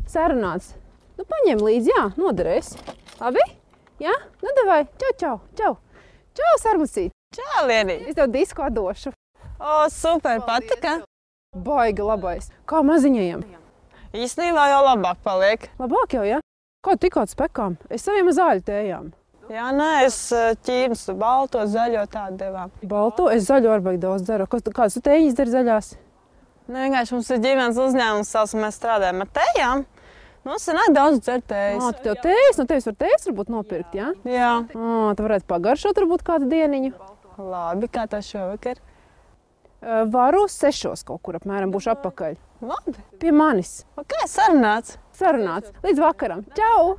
Sarunāts. Nu, paņem līdzi, jā, noderēs. Labi? Jā? Nu, davai. Čau, čau, čau. Čau, Sarmucīt. Čau, Lienī. Es tev disku atdošu. O, super, patika. Baigi labais. Kā maziņajiem? Īstenībā jau labāk paliek. Labāk jau, jā? Kā tikko spekām? Es saviem zāļu tējām. Jā, nē, es ķīnas balto, zaļo tādu devām. Balto? Es zaļo arī baigi daudz daru. Kādas tu tējiņas dari zaļās? Nu, vienkārši mums ir ģimenes uzņēmums, un mēs strādājam ar tējām. Nu, sanāk daudz dzer tējas. Tev tējas? No tevis var tējas varbūt nopirkt, jā? Jā. Tu varētu pagaršot varbūt kādu dieniņu. Labi, kā tā šovakar? Varu 6 kaut kur apmēram būšu atpakaļ. Labi. Pie manis. Ok, sarunāts. Sarunāts. Līdz vakaram. Čau!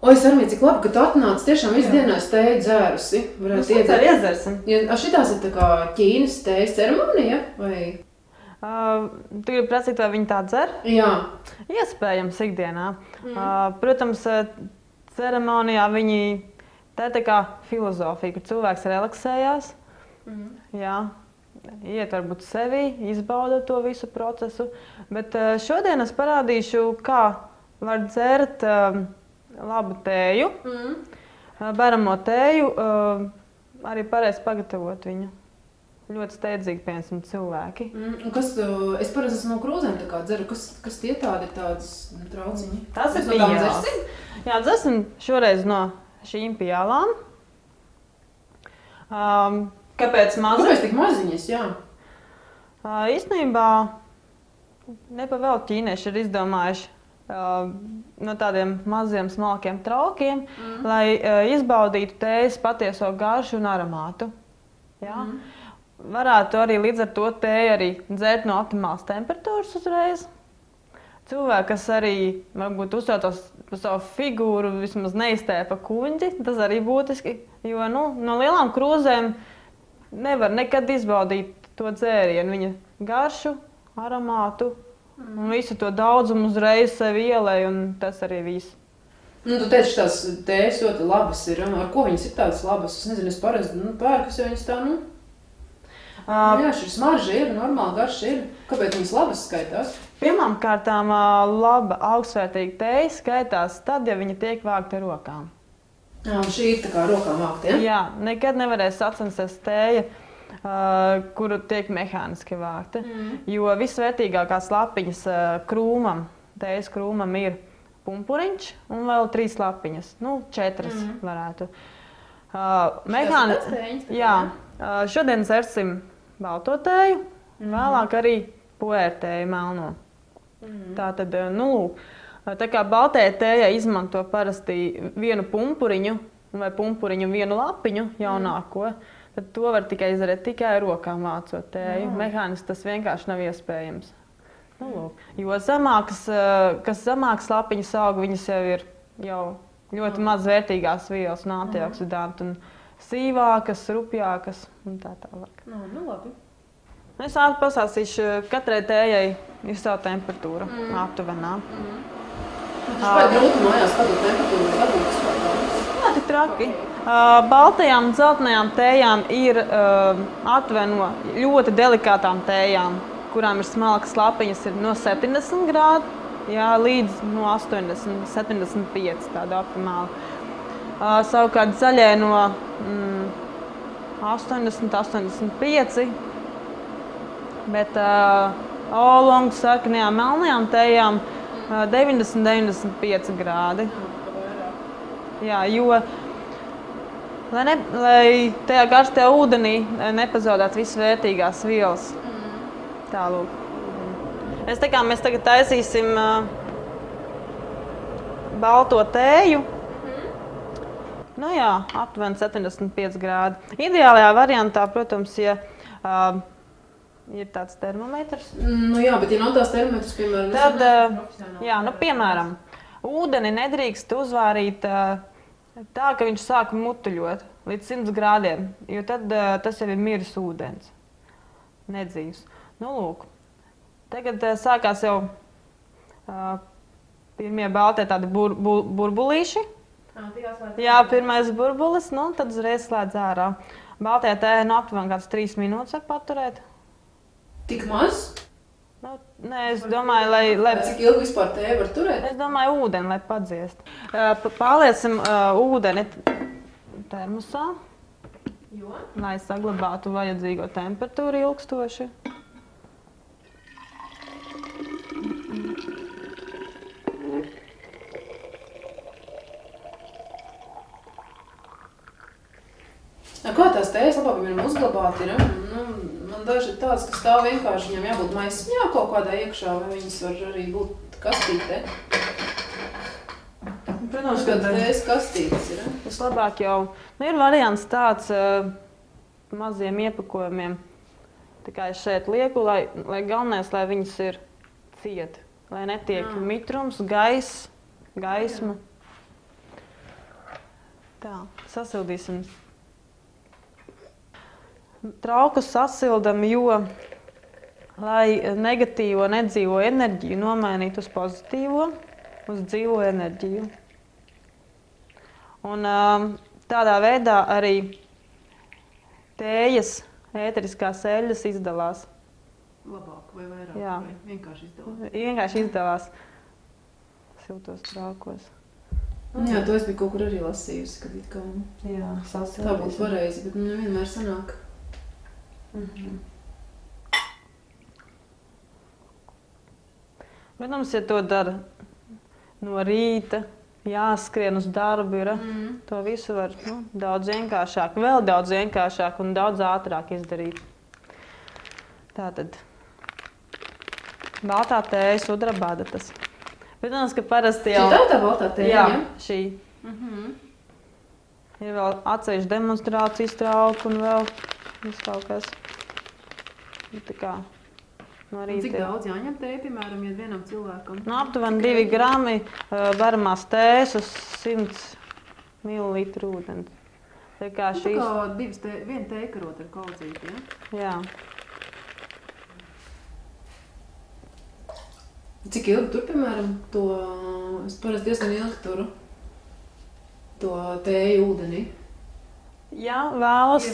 Oi, Sarmī, cik labi, ka tu atnāc. Tiešām visu dienās tēju dzērusi. Mēs arī iedzersim. Šitās ir tā kā Ķīnas tējas ceremonija, vai? Tu gribi prasīt, vai viņi tā dzer? Jā. Iespējams, ikdienā. Protams, ceremonijā viņi, tā ir tā kā filozofija, kur cilvēks relaksējās. Jā. Iet varbūt sevi, izbaudot to visu procesu. Bet šodien es parādīšu, kā var dzert labu tēju, baramo tēju, arī pareizi pagatavot viņu. Ļoti steidzīgi, piemēram, cilvēki. Es parasti esmu no krūzēm tā kā dzeru. Kas tie tādi ir tādas trauciņi? Tas ir pijāls. Jā, dzersim šoreiz no šīm pijālām. Kāpēc maziņas? Kāpēc tik maziņas, jā? Īstenībā, nepavēl ķīnieši ir izdomājuši no tādiem maziem smalkiem traukiem, lai izbaudītu tējas patieso garšu un aromātu. Jā? Varētu arī līdz ar to tēju arī dzert no optimālas temperatūras uzreiz. Cilvēki, kas arī varbūt uzstātos par savu figūru, vismaz neiztēpa kuņģi, tas arī būtiski, jo no lielām krūzēm nevar nekad izbaudīt to dzērienu, viņa garšu, aromātu. Un visu to daudzumu uzreiz sevi ielēja, un tas arī viss. Tu teici, tās tējas ļoti labas ir. Ar ko viņas ir tādas labas? Es nezinu, es parasti pērkas, jo viņas tā, jā, šī smarža ir, normāli garša ir. Kāpēc viņas labas skaitās? Pirmām kārtām laba, augstsvērtīga tēja skaitās tad, ja viņa tiek vākta ar rokām. Un šī ir tā kā rokām vākta, ja? Jā, nekad nevarēs sacensties tēja, kuru tiek mehāniski vākta. Jo visvērtīgākās lapiņas krūmam, tējas krūmam ir pumpuriņš un vēl 3 lapiņas. 4 varētu. Jā, šodien dzersim balto tēju, vēlāk arī puērtēju melno. Tātad, tā kā baltajai tējai izmanto parasti vienu pumpuriņu vai pumpuriņu vienu lapiņu jaunāko, tad to var tikai izdarīt tikai rokām vācot tēju. Mehāniski tas vienkārši nav iespējams. Jo kas zemākas lapiņas aug, viņas jau ir ļoti maz vērtīgās vielas un antioksidanti, un sīvākas, rupjākas un tā tālāk. Labi. Es pasāstīšu, katrai tējai ir sava temperatūra aptuvenā. Tas vai grūti mājās padot temperatūru dabūt vispār? Jā, tik traki. Baltajām un dzeltenajām tējām ir aptuveni no ļoti delikātām tējām, kurām ir smalkas lapiņas, ir no 70 grādu līdz no 80, 75 tāda optimāla. Savukārt zaļai no 80, 85, bet oolongu sarkanajām melnajām tējām 90, 95 grādi. Jā, jo lai tajā karstajā ūdenī nepazaudētu visas vērtīgās vielas. Tālūk. Mēs tagad taisīsim balto tēju. Aptuveni 75 grādi. Ideālajā variantā, protams, ja ir tāds termometrs. Jā, bet ja nav tās termometrs, piemēram, tad, piemēram, ūdeni nedrīkst uzvārīt tā, ka viņš sāk mutuļot līdz 100 grādiem, jo tad tas jau ir miris ūdens, nedzīvs. Lūk, tagad sākās jau pirmie baltie tādi burbulīši. Jā, pirmais burbulis, nu, tad uzreiz slēdz ārā. Baltie tēja no aptuveni kāds 3 minūtes var paturēt. Tik maz? Nu, nē, es domāju, lai... Cik ilgi vispār tēja var turēt? Es domāju, ūdeni, lai padziest. Pārliecam ūdeni termosā, lai saglabātu vajadzīgo temperatūru ilgstoši. Kā tās tējas labāk viņam uzglabāt ir? Man daži ir tāds, ka stāv vienkārši, viņam jābūt maisiņā kaut kādā iekšā, vai viņas var arī būt kastītē. Protams, ka tējas kastītes ir. Vislabāk jau ir variants tāds maziem iepakojumiem. Tā kā es šeit lieku, lai galvenais, lai viņas ir cieti. Lai netiek mitrums, gaisma. Tā, sasildīsim. Traukus sasildam, jo, lai negatīvo, nedzīvo enerģiju nomainītu uz pozitīvo, uz dzīvo enerģiju. Un tādā veidā arī tējas ēteriskās eļļas izdalās. Labāk vai vairāk? Jā. Vai vienkārši izdalās? Vienkārši izdalās siltos traukos. Jā, to es biju kaut kur arī lasījusi, kad it kā tā būtu pareizi, bet nevienmēr sanāk. Protams, ja to dara no rīta, jāskrien uz darbu, to visu var daudz vienkāršāk, vēl daudz vienkāršāk un daudz ātrāk izdarīt. Tātad baltā tēja, sudrabadatas. Protams, ka parasti jau... Šī tā baltā tēja? Jā, šī. Ir vēl atsevišķi demonstrācijas trauki un vēl kaut kas. Tā kā no rīta. Cik daudz jāņem tēja, piemēram, ja vienam cilvēkam? Aptuveni 2 grami varamās tējas uz 100 ml ūdens. Tā kā šīs... Tā kā viena tējkarota ir kaudzīta, ja? Jā. Cik ilgi tur, piemēram, to... Es parasti diezgan ilgi turu to tēju ūdenī. Jā, vēlas...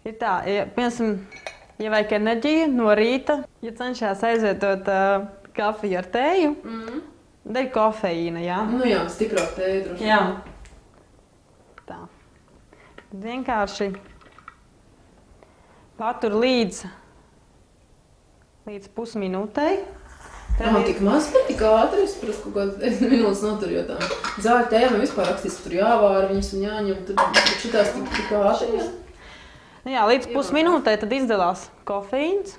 Ir tā, piemēram, ja vajag enerģiju no rīta, ja cenšās aizvietot kafiju ar tēju, dēļ kofeīna, jā? Nu jā, stiprāk tēja droši. Jā. Tā. Vienkārši patur līdz pusminūtei. Nav tik maz, bet tik ātri, es prasu kaut kādas minūtes notur, jo tā zāļu tējām vispār rakstīts, tur jāvāra viņas un jāņem, tad šitās tik ātri. Jā, līdz pusminūtei tad izdalās kofeīns.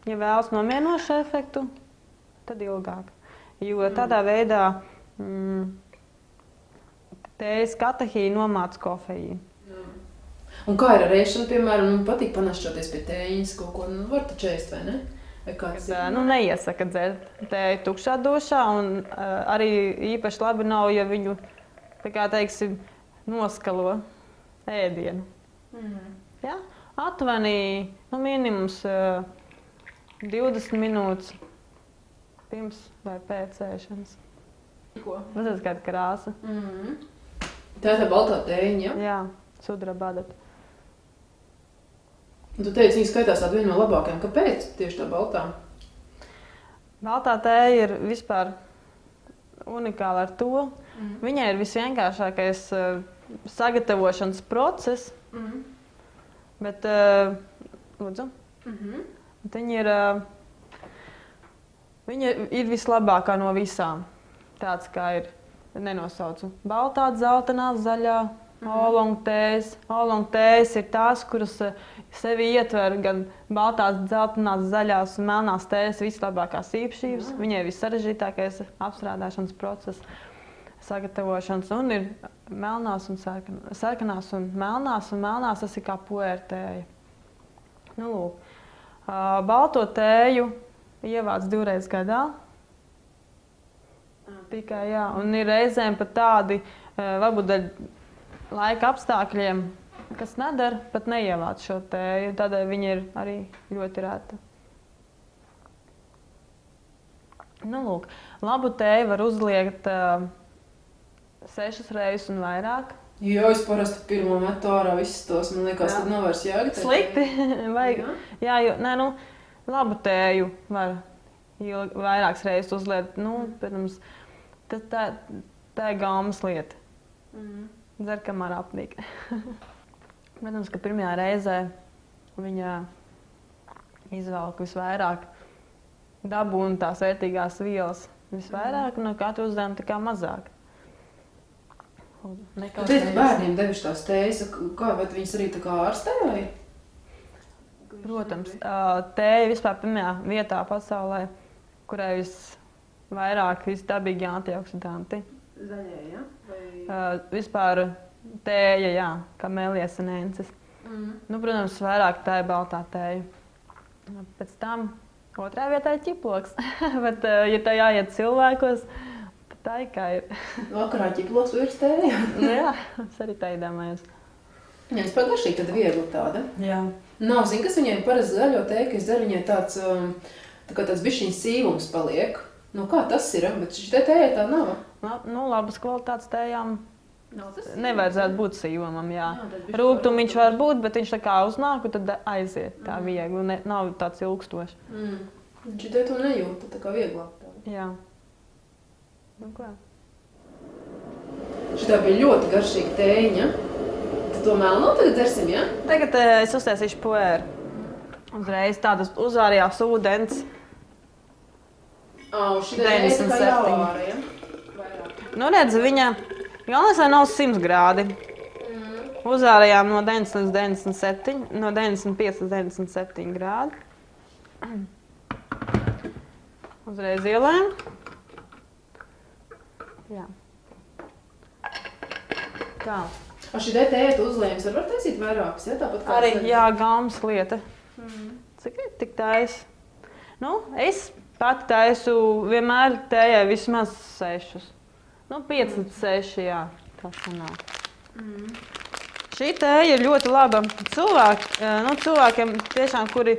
Ja vēlas nomienošu efektu, tad ilgāk. Jo tādā veidā tējas katehīna nomāc kofeīnu. Un kā ir ar ēšanu, piemēram, man patīk panašķoties pie tējiņas kaut ko, var taču ēst, vai ne? Neiesaka dzert tēju tukšā dušā, un arī īpaši labi nav, ja viņu, tā kā teiksim, noskalo ēdienu. Ja? Aptuveni minimums 20 minūtes pirms vai pēc ēšanas. Ko? Tas ir kāda krāsa. Tā ir tā baltā tējiņa, ja? Jā, sudrabadata. Tu teici, viņa skaitās tāda viena no labākajām. Kāpēc tieši tā baltā? Baltā tēja ir vispār unikāla ar to. Viņai ir visvienkāršākais sagatavošanas process. Bet, lūdzu, viņa ir vislabākā no visām. Tāds kā ir, nenosaucu, baltā, dzeltenā, zaļā, oolong tējas. Oolong tējas ir tās, kuras sevi ietver gan baltās, dzeltenās, zaļās un melnās tējas vislabākās īpašības. Viņai ir vissarežģītākais apstrādāšanas process, sagatavošanas, un ir melnās un sarkanās un melnās tas ir kā puērtēja. Nu, lūk, balto tēju ievāc 2 reizes gadā. Tikai, jā, un ir reizēm pat tādi, varbūt dēļ laika apstākļiem, kas nedara, pat neievāc šo tēju, tādēļ viņa ir arī ļoti reta. Nu, lūk, labu tēju var uzliekt 6 reizes un vairāk. Jo es parasti pirmo metu ārā visus tos, man liekas, tad nav vairs jēga. Slikti. Jā, jo, nē, nu, labu tēju var vairākas reizes uzliekt. Nu, pirms, tā ir gaumas lieta. Dzer, kamēr apnīk. Protams, ka pirmajā reizē viņa izvelk visvairāk dabūna tās vērtīgās vielas visvairāk, un no katra uzdevuma tā kā mazāk. Tu teici, bērniem devuši tās tējas, vai viņas arī tā kā ārstēja? Protams, tēja vispār pirmajā vietā pasaulē, kurai visvairāk visdabīgi antioksidanti. Zaļie, ja? Vispār tēja, jā, Camellia sinensis. Nu, protams, vairāk tā ir baltā tēja. Pēc tam otrā vietā ir ķiploks. Bet, ja tā jāiet cilvēkos, tā ir kā ir. Vakarā ķiploks virs tēja? Jā, es arī tā iedomājos. Jā, es pagaršīgi tad viegli tāda. Jā. Nav, zini, kas viņai parasti zaļo tēju, ka dzer viņai tāds bišķiņas sīvums paliek. Nu, kā tas ir? Bet šī tēja tā nav. Nu, labas kvalitātes tējām nevajadzētu būt sīvumam, jā. Rūgtumiņš var būt, bet viņš tā kā uznāk, un tad aiziet tā viegli. Nav tāds ilgstošs. Šī tēja to nejūt, tā kā vieglāk tā. Jā. Nu, ko? Šitā bija ļoti garšīga tējiņa. Tad to melno tagad dzersim, ja? Tagad es uztaisīšu puēru. Uzreiz tādas uzvārījās ūdens. Šitā tēja tā kā jāvāra, ja? Nu, redz, viņa galvenais, lai nav 100 grādi. Uzvārījām no 90 līdz 97, no 95 līdz 97 grādi. Uzreiz ielējam. Jā. Tā. Šī tēja tu uzlējums var taisīt vairākas, ja? Tāpat kā arī, jā, gaumas lieta. Cik ir tik taisa? Nu, es pati taisu vienmēr tējai vismaz 6. Nu, 5 līdz 6, jā. Tā sanāk. Šī tēja ir ļoti laba cilvēkiem tiešām, kuri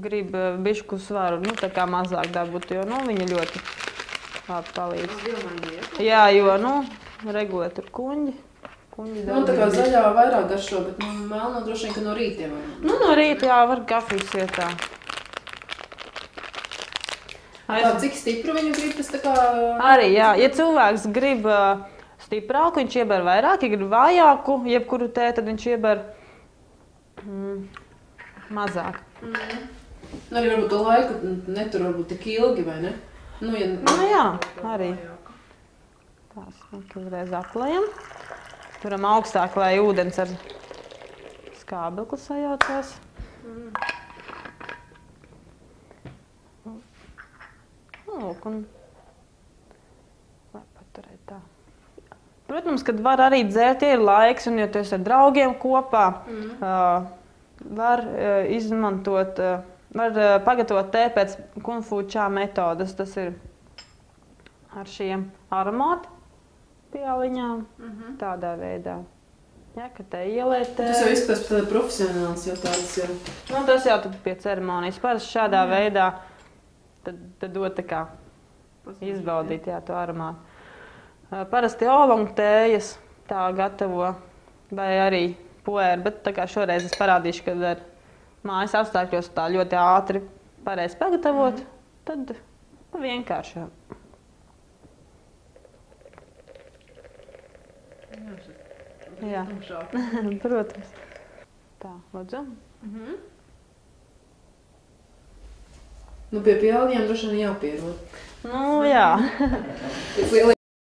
grib bišku svaru, nu, tā kā mazāk dabūt, jo, nu, viņa ļoti labi palīdz. Jā, jo, nu, regulē tur kuņģi. Nu, tā kā zaļā vairāk garšo, bet melno droši vien, ka no rīta jau var. Nu, no rīta, jā, var kafijas ietā. Cik stipru viņu grib, tas tā kā... Arī, jā, ja cilvēks grib stiprāku, viņš ieber vairāk, ja grib vājāku, jebkuru tēju, tad viņš ieber mazāk. Arī varbūt to laiku netur varbūt tik ilgi, vai ne? Nu, ja... Nu, jā, arī. Tās, uzreiz aplējam. Turam augstāk, lai ūdens ar skābekli sajaucās. Lūk, un lai paturēt tā. Protams, kad var arī dzert, ja ir laiks, un ja tu esi ar draugiem kopā, var izmantot, var pagatavot tēju pēc kung fu čā metodas. Tas ir ar šiem aromātu pieliņām, tādā veidā. Jā, ka te ieliet... Tas jau izskatās pēc profesionāls, jau tāds jau... Nu, tas jau tad pie ceremonijas. Parasti šādā veidā tad dod tā kā izbaudīt, jā, to aromātu. Parasti oolong tējas tā gatavo, vai arī puēru, bet tā kā šoreiz es parādīšu, kad ar mājas apstākļos tā ļoti ātri pareizi pagatavot, tad vienkārši. Jā, protams. Tā, lūdzu. Nu, pie pieaugļiem droši vien jāpierod. Nu, jā.